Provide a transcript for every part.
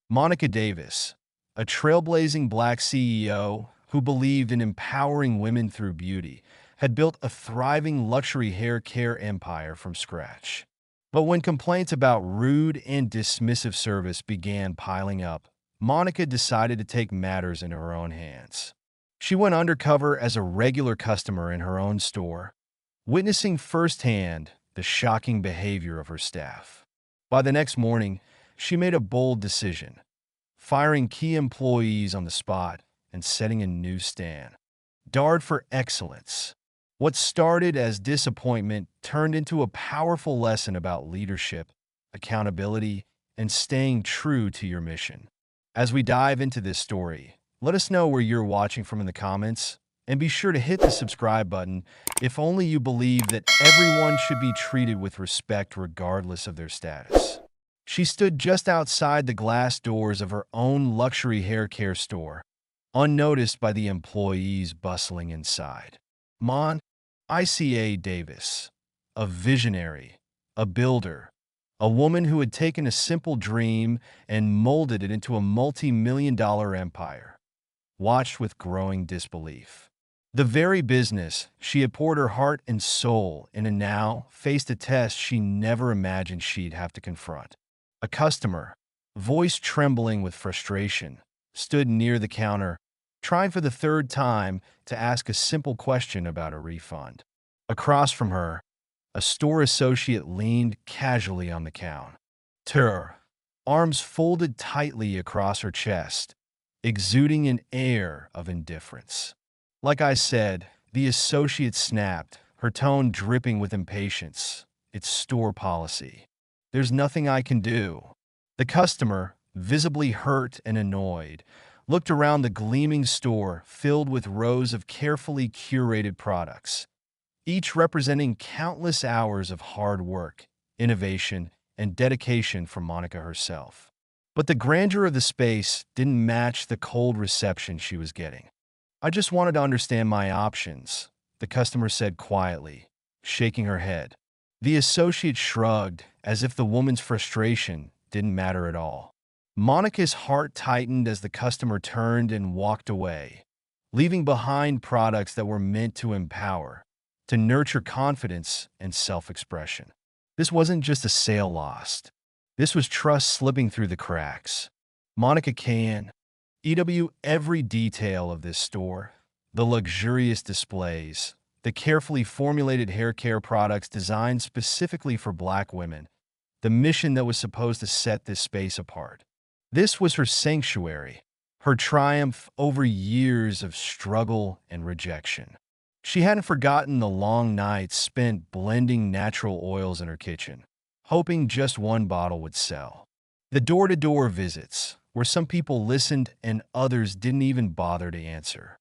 Monica Davis, a trailblazing Black CEO who believed in empowering women through beauty, had built a thriving luxury hair care empire from scratch. But when complaints about rude and dismissive service began piling up, Monica decided to take matters into her own hands. She went undercover as a regular customer in her own store, witnessing firsthand the shocking behavior of her staff. By the next morning, she made a bold decision, firing key employees on the spot and setting a new stand. Darred for excellence. What started as disappointment turned into a powerful lesson about leadership, accountability, and staying true to your mission. As we dive into this story, let us know where you're watching from in the comments, and be sure to hit the subscribe button if only you believe that everyone should be treated with respect regardless of their status. She stood just outside the glass doors of her own luxury hair care store, unnoticed by the employees bustling inside. Monica Davis, a visionary, a builder, a woman who had taken a simple dream and molded it into a multi-million-dollar empire, watched with growing disbelief. The very business she had poured her heart and soul in and now faced a test she never imagined she'd have to confront. A customer, voice trembling with frustration, stood near the counter, trying for the third time to ask a simple question about a refund. Across from her, a store associate leaned casually on the counter, arms folded tightly across her chest, exuding an air of indifference. Like I said, the associate snapped, her tone dripping with impatience. It's store policy. There's nothing I can do. The customer, visibly hurt and annoyed, looked around the gleaming store filled with rows of carefully curated products, each representing countless hours of hard work, innovation, and dedication from Monica herself. But the grandeur of the space didn't match the cold reception she was getting. "I just wanted to understand my options," the customer said quietly, shaking her head. The associate shrugged, as if the woman's frustration didn't matter at all. Monica's heart tightened as the customer turned and walked away, leaving behind products that were meant to empower, to nurture confidence and self-expression. This wasn't just a sale lost. This was trust slipping through the cracks. Monica can EW every detail of this store, the luxurious displays, the carefully formulated hair care products designed specifically for Black women, the mission that was supposed to set this space apart. This was her sanctuary, her triumph over years of struggle and rejection. She hadn't forgotten the long nights spent blending natural oils in her kitchen, hoping just one bottle would sell. The door-to-door visits, where some people listened and others didn't even bother to answer.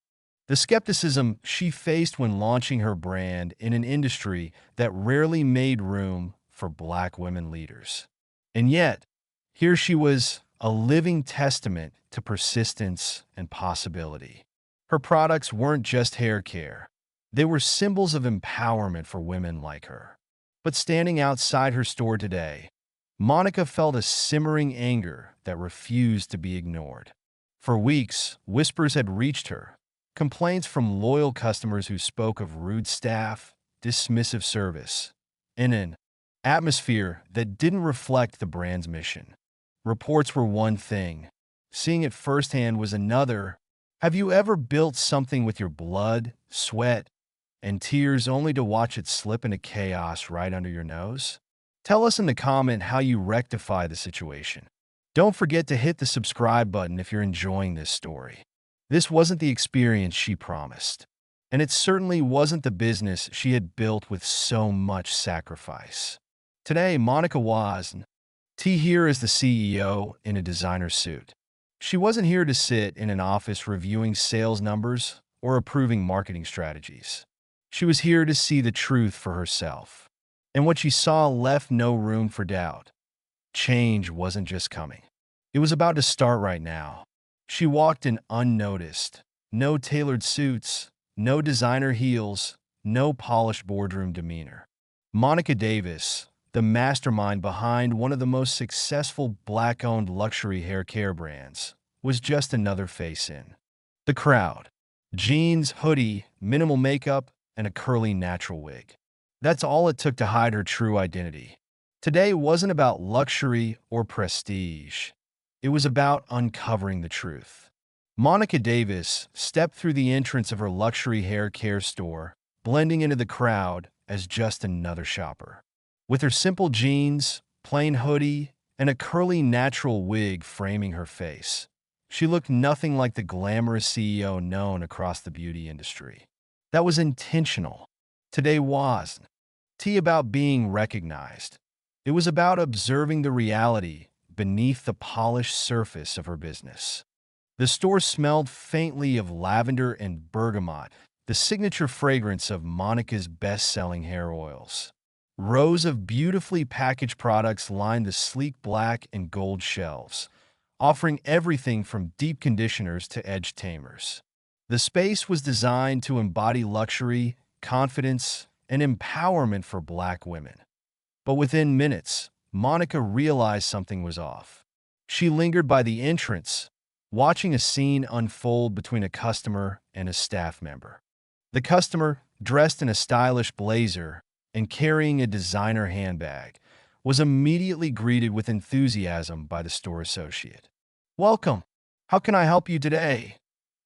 The skepticism she faced when launching her brand in an industry that rarely made room for Black women leaders. And yet, here she was, a living testament to persistence and possibility. Her products weren't just hair care. They were symbols of empowerment for women like her. But standing outside her store today, Monica felt a simmering anger that refused to be ignored. For weeks, whispers had reached her, complaints from loyal customers who spoke of rude staff, dismissive service, and an atmosphere that didn't reflect the brand's mission. Reports were one thing. Seeing it firsthand was another. Have you ever built something with your blood, sweat, and tears only to watch it slip into chaos right under your nose? Tell us in the comment how you rectify the situation. Don't forget to hit the subscribe button if you're enjoying this story. This wasn't the experience she promised, and it certainly wasn't the business she had built with so much sacrifice. Today, Monica was here as the CEO in a designer suit. She wasn't here to sit in an office reviewing sales numbers or approving marketing strategies. She was here to see the truth for herself. And what she saw left no room for doubt. Change wasn't just coming. It was about to start right now. She walked in unnoticed. No tailored suits, no designer heels, no polished boardroom demeanor. Monica Davis, the mastermind behind one of the most successful black-owned luxury hair care brands, was just another face in the crowd. Jeans, hoodie, minimal makeup, and a curly natural wig. That's all it took to hide her true identity. Today wasn't about luxury or prestige. It was about uncovering the truth. Monica Davis stepped through the entrance of her luxury hair care store, blending into the crowd as just another shopper. With her simple jeans, plain hoodie, and a curly natural wig framing her face, she looked nothing like the glamorous CEO known across the beauty industry. That was intentional. Today wasn't about being recognized. It was about observing the reality beneath the polished surface of her business. The store smelled faintly of lavender and bergamot, the signature fragrance of Monica's best-selling hair oils. Rows of beautifully packaged products lined the sleek black and gold shelves, offering everything from deep conditioners to edge tamers. The space was designed to embody luxury, confidence, and empowerment for black women. But within minutes, Monica realized something was off. She lingered by the entrance, watching a scene unfold between a customer and a staff member. The customer, dressed in a stylish blazer and carrying a designer handbag, was immediately greeted with enthusiasm by the store associate. "Welcome. How can I help you today?"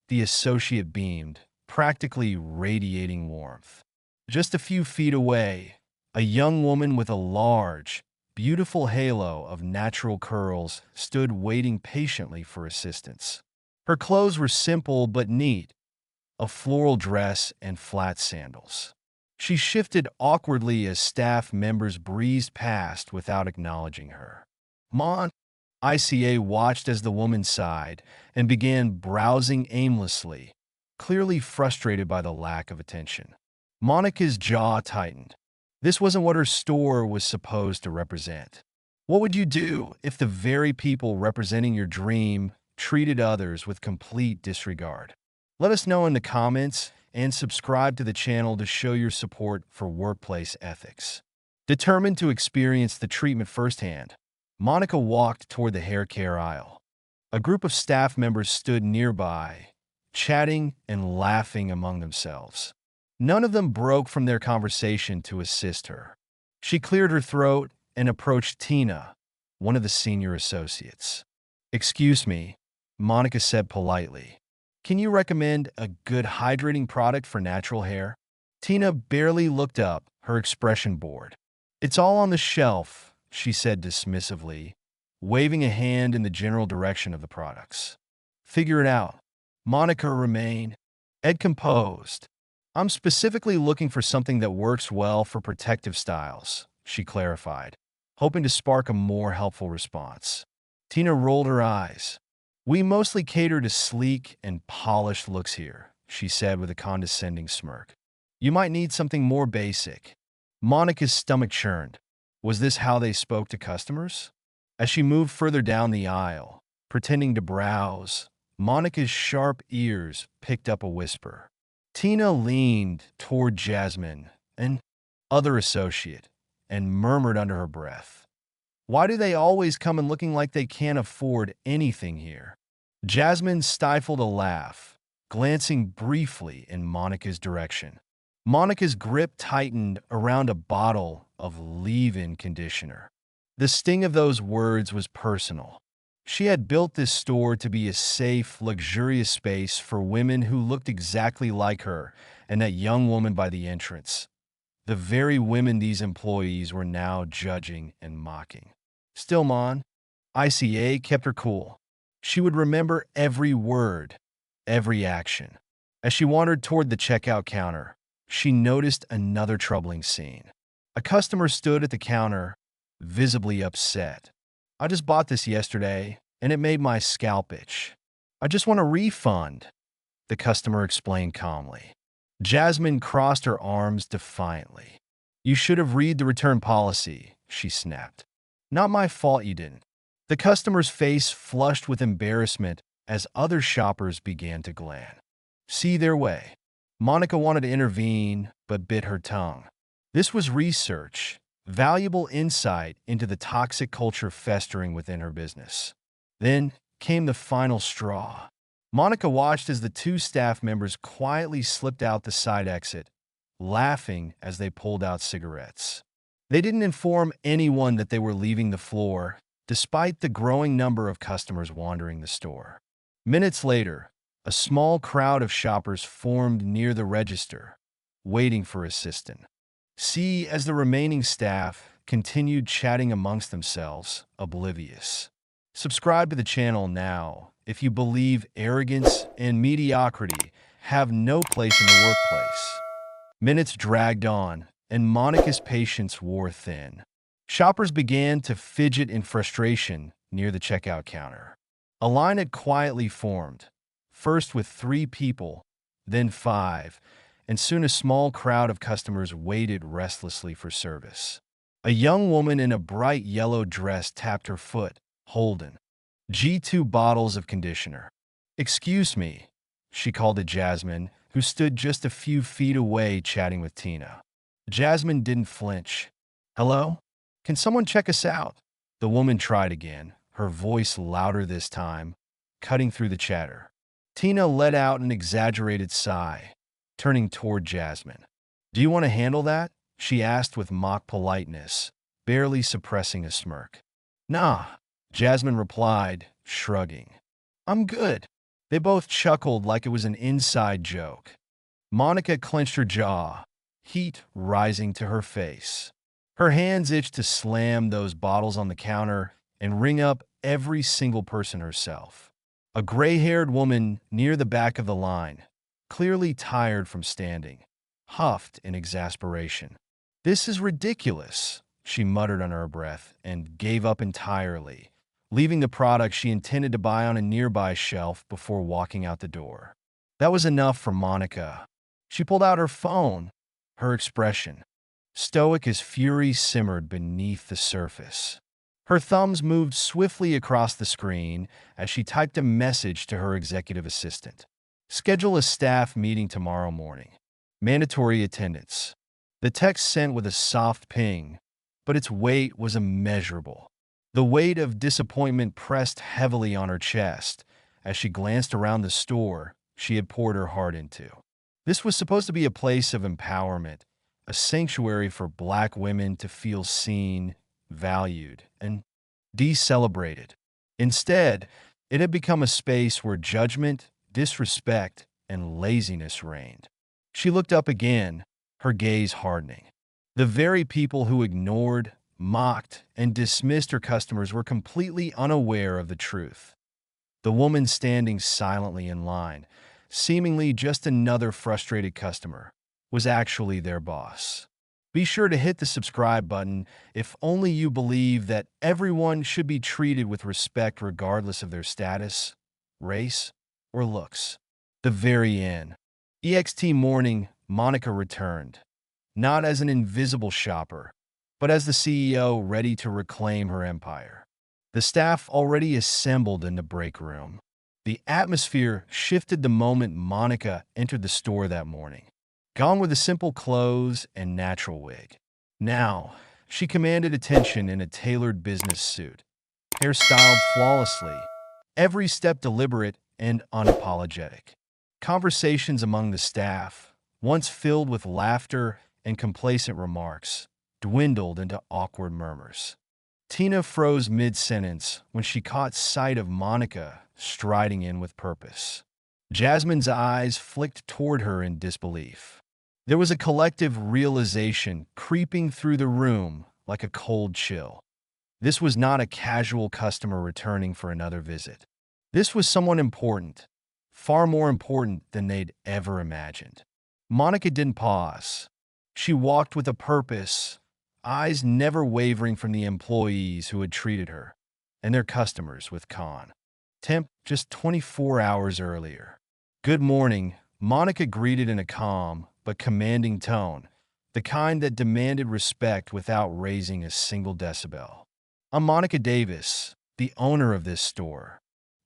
The associate beamed, practically radiating warmth. Just a few feet away, a young woman with a large, beautiful halo of natural curls stood waiting patiently for assistance. Her clothes were simple but neat, a floral dress and flat sandals. She shifted awkwardly as staff members breezed past without acknowledging her. "Mon," ICA watched as the woman sighed and began browsing aimlessly, clearly frustrated by the lack of attention. Monica's jaw tightened. This wasn't what her store was supposed to represent. What would you do if the very people representing your dream treated others with complete disregard? Let us know in the comments and subscribe to the channel to show your support for workplace ethics. Determined to experience the treatment firsthand, Monica walked toward the hair care aisle. A group of staff members stood nearby, chatting and laughing among themselves. None of them broke from their conversation to assist her. She cleared her throat and approached Tina, one of the senior associates. "Excuse me," Monica said politely. "Can you recommend a good hydrating product for natural hair?" Tina barely looked up, her expression bored. "It's all on the shelf," she said dismissively, waving a hand in the general direction of the products. "Figure it out." Monica remained composed. "I'm specifically looking for something that works well for protective styles," she clarified, hoping to spark a more helpful response. Tina rolled her eyes. "We mostly cater to sleek and polished looks here," she said with a condescending smirk. "You might need something more basic." Monica's stomach churned. Was this how they spoke to customers? As she moved further down the aisle, pretending to browse, Monica's sharp ears picked up a whisper. Tina leaned toward Jasmine, an other associate, and murmured under her breath, "Why do they always come in looking like they can't afford anything here?" Jasmine stifled a laugh, glancing briefly in Monica's direction. Monica's grip tightened around a bottle of leave-in conditioner. The sting of those words was personal. She had built this store to be a safe, luxurious space for women who looked exactly like her and that young woman by the entrance. The very women these employees were now judging and mocking. Still, ICA kept her cool. She would remember every word, every action. As she wandered toward the checkout counter, she noticed another troubling scene. A customer stood at the counter, visibly upset. "I just bought this yesterday, and it made my scalp itch. I just want a refund," the customer explained calmly. Jasmine crossed her arms defiantly. "You should have read the return policy," she snapped. "Not my fault you didn't." The customer's face flushed with embarrassment as other shoppers began to glan. See their way. Monica wanted to intervene, but bit her tongue. This was research, valuable insight into the toxic culture festering within her business. Then came the final straw. Monica watched as the two staff members quietly slipped out the side exit, laughing as they pulled out cigarettes. They didn't inform anyone that they were leaving the floor, despite the growing number of customers wandering the store. Minutes later, a small crowd of shoppers formed near the register, waiting for assistance. See as the remaining staff continued chatting amongst themselves, oblivious. Subscribe to the channel now if you believe arrogance and mediocrity have no place in the workplace. Minutes dragged on, and Monica's patience wore thin. Shoppers began to fidget in frustration near the checkout counter. A line had quietly formed, first with 3 people, then 5, and soon a small crowd of customers waited restlessly for service. A young woman in a bright yellow dress tapped her foot, holding G2 bottles of conditioner. "Excuse me," she called to Jasmine, who stood just a few feet away chatting with Tina. Jasmine didn't flinch. "Hello? Can someone check us out?" The woman tried again, her voice louder this time, cutting through the chatter. Tina let out an exaggerated sigh, turning toward Jasmine. "Do you want to handle that?" she asked with mock politeness, barely suppressing a smirk. "Nah," Jasmine replied, shrugging. "I'm good." They both chuckled like it was an inside joke. Monica clenched her jaw, heat rising to her face. Her hands itched to slam those bottles on the counter and ring up every single person herself. A gray-haired woman near the back of the line, clearly tired from standing, huffed in exasperation. "This is ridiculous," she muttered under her breath and gave up entirely, leaving the product she intended to buy on a nearby shelf before walking out the door. That was enough for Monica. She pulled out her phone, her expression stoic as fury simmered beneath the surface. Her thumbs moved swiftly across the screen as she typed a message to her executive assistant. "Schedule a staff meeting tomorrow morning. Mandatory attendance." The text sent with a soft ping, but its weight was immeasurable. The weight of disappointment pressed heavily on her chest as she glanced around the store she had poured her heart into. This was supposed to be a place of empowerment, a sanctuary for Black women to feel seen, valued, and celebrated. Instead, it had become a space where judgment, disrespect, and laziness reigned. She looked up again, her gaze hardening. The very people who ignored, mocked, and dismissed her customers were completely unaware of the truth. The woman standing silently in line, seemingly just another frustrated customer, was actually their boss. Be sure to hit the subscribe button if only you believe that everyone should be treated with respect regardless of their status, race, or looks. The very end. EXT morning, Monica returned, not as an invisible shopper, but as the CEO ready to reclaim her empire. The staff already assembled in the break room. The atmosphere shifted the moment Monica entered the store that morning. Gone were the simple clothes and natural wig. Now, she commanded attention in a tailored business suit, hair styled flawlessly, every step deliberate and unapologetic. Conversations among the staff, once filled with laughter and complacent remarks, dwindled into awkward murmurs. Tina froze mid-sentence when she caught sight of Monica striding in with purpose. Jasmine's eyes flicked toward her in disbelief. There was a collective realization creeping through the room like a cold chill. This was not a casual customer returning for another visit. This was someone important, far more important than they'd ever imagined. Monica didn't pause. She walked with a purpose, eyes never wavering from the employees who had treated her and their customers with contempt just 24 hours earlier. "Good morning," Monica greeted in a calm but commanding tone, the kind that demanded respect without raising a single decibel. "I'm Monica Davis, the owner of this store,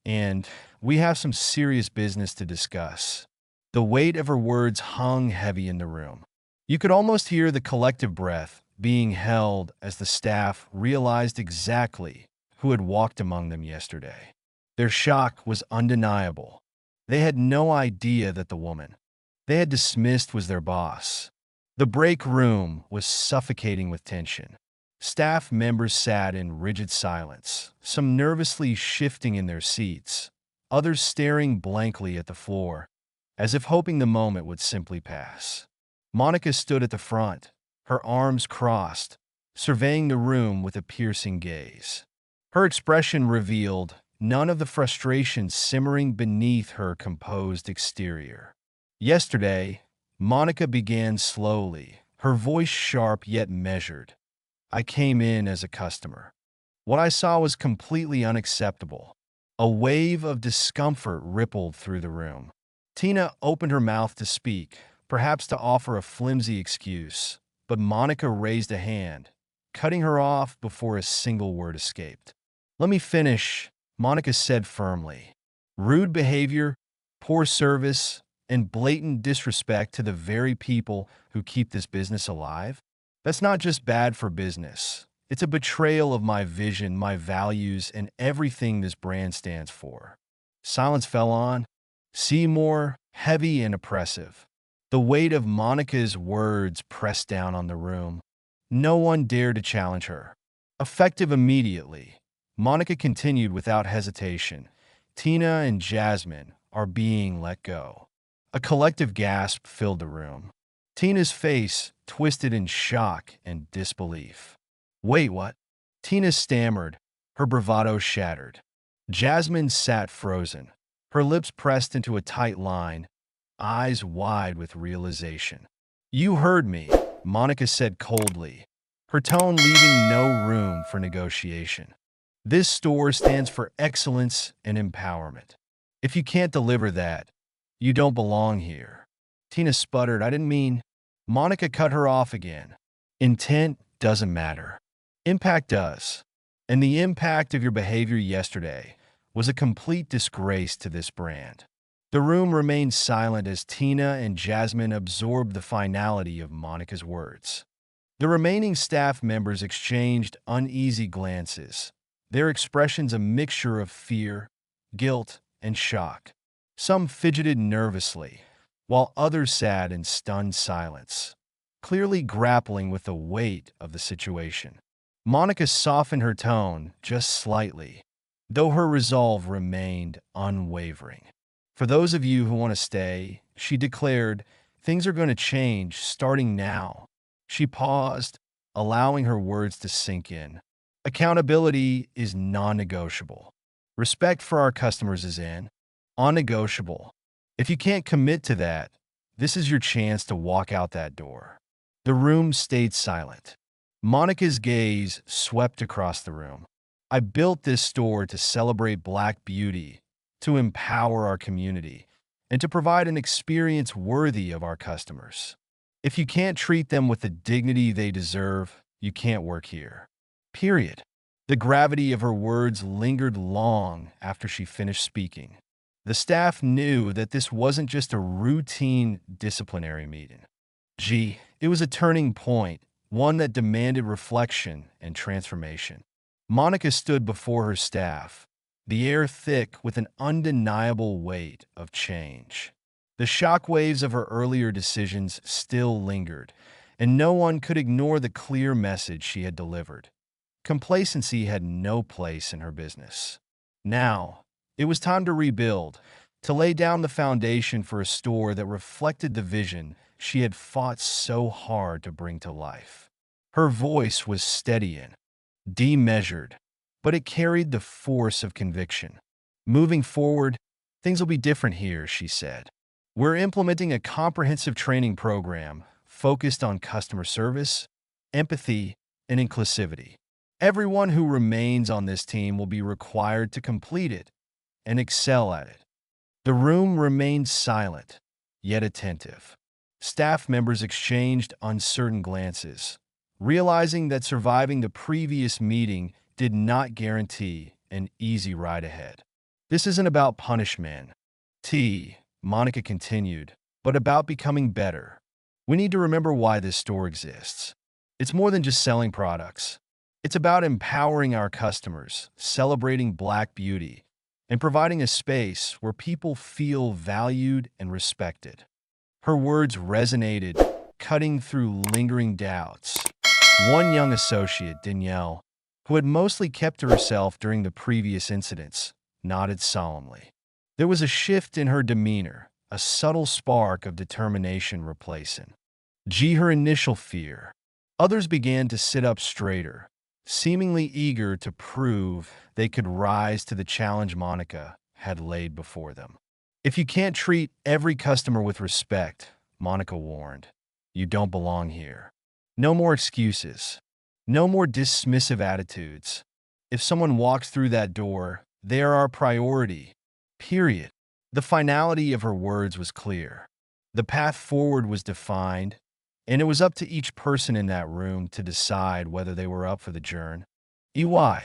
and we have some serious business to discuss." The weight of her words hung heavy in the room. You could almost hear the collective breath being held as the staff realized exactly who had walked among them yesterday. Their shock was undeniable. They had no idea that the woman they had dismissed was their boss. The break room was suffocating with tension. Staff members sat in rigid silence, some nervously shifting in their seats, others staring blankly at the floor, as if hoping the moment would simply pass. Monica stood at the front, her arms crossed, surveying the room with a piercing gaze. Her expression revealed none of the frustration simmering beneath her composed exterior. Yesterday, Monica began slowly, her voice sharp yet measured. I came in as a customer. What I saw was completely unacceptable. A wave of discomfort rippled through the room. Tina opened her mouth to speak, perhaps to offer a flimsy excuse, but Monica raised a hand, cutting her off before a single word escaped. Let me finish, Monica said firmly. Rude behavior, poor service, and blatant disrespect to the very people who keep this business alive? That's not just bad for business. It's a betrayal of my vision, my values, and everything this brand stands for. Silence fell on Seymour, heavy and oppressive. The weight of Monica's words pressed down on the room. No one dared to challenge her. Effective immediately, Monica continued without hesitation. Tina and Jasmine are being let go. A collective gasp filled the room. Tina's face twisted in shock and disbelief. Wait, what? Tina stammered, her bravado shattered. Jasmine sat frozen, her lips pressed into a tight line, eyes wide with realization. You heard me, Monica said coldly, her tone leaving no room for negotiation. This store stands for excellence and empowerment. If you can't deliver that, you don't belong here. Tina sputtered, I didn't mean. Monica cut her off again. Intent doesn't matter. Impact does. And the impact of your behavior yesterday was a complete disgrace to this brand. The room remained silent as Tina and Jasmine absorbed the finality of Monica's words. The remaining staff members exchanged uneasy glances, their expressions a mixture of fear, guilt, and shock. Some fidgeted nervously, while others sat in stunned silence, clearly grappling with the weight of the situation. Monica softened her tone just slightly, though her resolve remained unwavering. For those of you who want to stay, she declared, things are going to change starting now. She paused, allowing her words to sink in. Accountability is non-negotiable. Respect for our customers is non-negotiable. If you can't commit to that, this is your chance to walk out that door. The room stayed silent. Monica's gaze swept across the room. I built this store to celebrate Black beauty, to empower our community, and to provide an experience worthy of our customers. If you can't treat them with the dignity they deserve, you can't work here. Period. The gravity of her words lingered long after she finished speaking. The staff knew that this wasn't just a routine disciplinary meeting. It was a turning point, one that demanded reflection and transformation. Monica stood before her staff, the air thick with an undeniable weight of change. The shockwaves of her earlier decisions still lingered, and no one could ignore the clear message she had delivered. Complacency had no place in her business. Now, it was time to rebuild, to lay down the foundation for a store that reflected the vision she had fought so hard to bring to life. Her voice was steady and demeasured, but it carried the force of conviction. Moving forward, things will be different here, she said. We're implementing a comprehensive training program focused on customer service, empathy, and inclusivity. Everyone who remains on this team will be required to complete it and excel at it. The room remained silent, yet attentive. Staff members exchanged uncertain glances, realizing that surviving the previous meeting did not guarantee an easy ride ahead. This isn't about punishment, Monica continued, but about becoming better. We need to remember why this store exists. It's more than just selling products. It's about empowering our customers, celebrating Black beauty, and providing a space where people feel valued and respected. Her words resonated, cutting through lingering doubts. One young associate, Danielle, who had mostly kept to herself during the previous incidents, nodded solemnly. There was a shift in her demeanor, a subtle spark of determination replacing her initial fear. Others began to sit up straighter, seemingly eager to prove they could rise to the challenge Monica had laid before them. If you can't treat every customer with respect, Monica warned, you don't belong here. No more excuses. No more dismissive attitudes. If someone walks through that door, they are our priority. Period. The finality of her words was clear. The path forward was defined, and it was up to each person in that room to decide whether they were up for the journey. EY.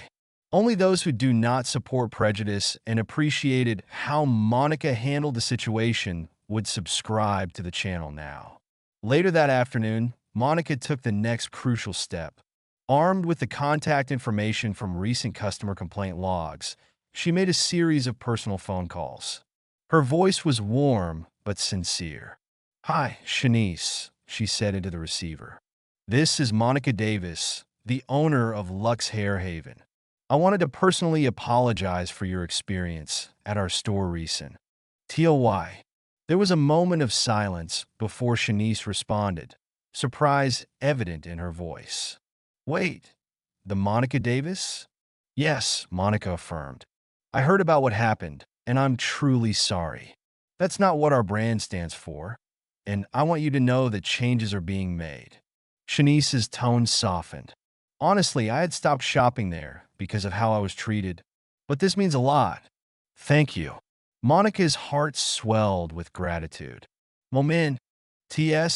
Only those who do not support prejudice and appreciated how Monica handled the situation would subscribe to the channel now. Later that afternoon, Monica took the next crucial step. Armed with the contact information from recent customer complaint logs, she made a series of personal phone calls. Her voice was warm but sincere. "Hi, Shanice," she said into the receiver. "This is Monica Davis, the owner of Lux Hair Haven. I wanted to personally apologize for your experience at our store recent. TOY." There was a moment of silence before Shanice responded, surprise evident in her voice. "Wait, the Monica Davis?" "Yes," Monica affirmed. "I heard about what happened, and I'm truly sorry. That's not what our brand stands for, and I want you to know that changes are being made." Shanice's tone softened. "Honestly, I had stopped shopping there because of how I was treated, but this means a lot. Thank you." Monica's heart swelled with gratitude. Moments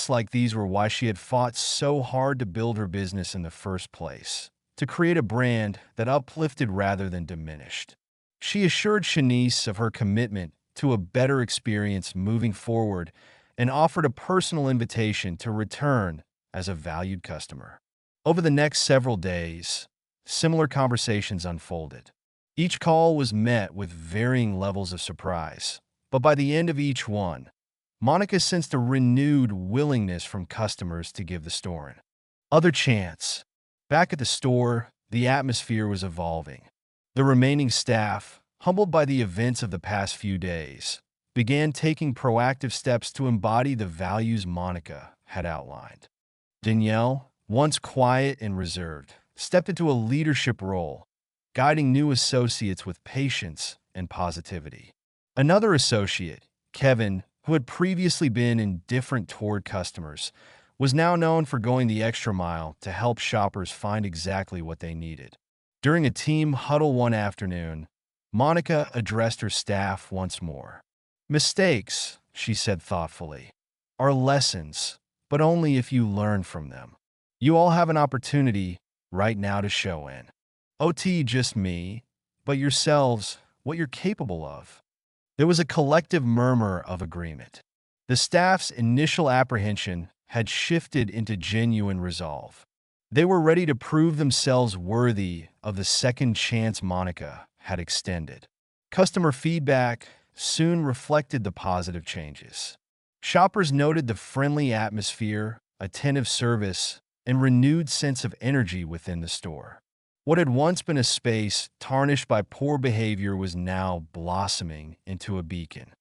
like these were why she had fought so hard to build her business in the first place, to create a brand that uplifted rather than diminished. She assured Shanice of her commitment to a better experience moving forward and offered a personal invitation to return as a valued customer. Over the next several days, similar conversations unfolded. Each call was met with varying levels of surprise, but by the end of each one, Monica sensed a renewed willingness from customers to give the store another chance. Back at the store, the atmosphere was evolving. The remaining staff, humbled by the events of the past few days, began taking proactive steps to embody the values Monica had outlined. Danielle, once quiet and reserved, stepped into a leadership role, guiding new associates with patience and positivity. Another associate, Kevin, who had previously been indifferent toward customers, was now known for going the extra mile to help shoppers find exactly what they needed. During a team huddle one afternoon, Monica addressed her staff once more. "Mistakes," she said thoughtfully, "are lessons, but only if you learn from them. You all have an opportunity right now to show in. OT just me, but yourselves, what you're capable of." There was a collective murmur of agreement. The staff's initial apprehension had shifted into genuine resolve. They were ready to prove themselves worthy of the second chance Monica had extended. Customer feedback soon reflected the positive changes. Shoppers noted the friendly atmosphere, attentive service, and renewed sense of energy within the store. What had once been a space tarnished by poor behavior was now blossoming into a beacon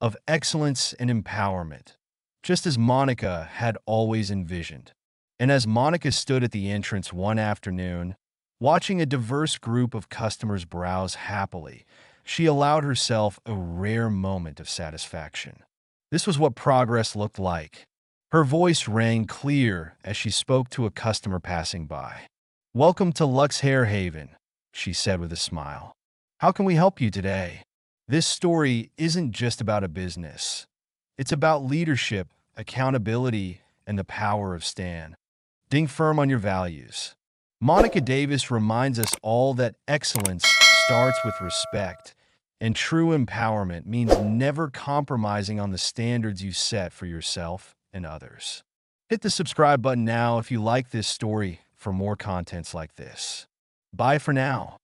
of excellence and empowerment, just as Monica had always envisioned. And as Monica stood at the entrance one afternoon, watching a diverse group of customers browse happily, she allowed herself a rare moment of satisfaction. This was what progress looked like. Her voice rang clear as she spoke to a customer passing by. "Welcome to Lux Hair Haven," she said with a smile. "How can we help you today?" This story isn't just about a business. It's about leadership, accountability, and the power of stand. Ding firm on your values. Monica Davis reminds us all that excellence starts with respect, and true empowerment means never compromising on the standards you set for yourself and others. Hit the subscribe button now if you like this story for more contents like this. Bye for now.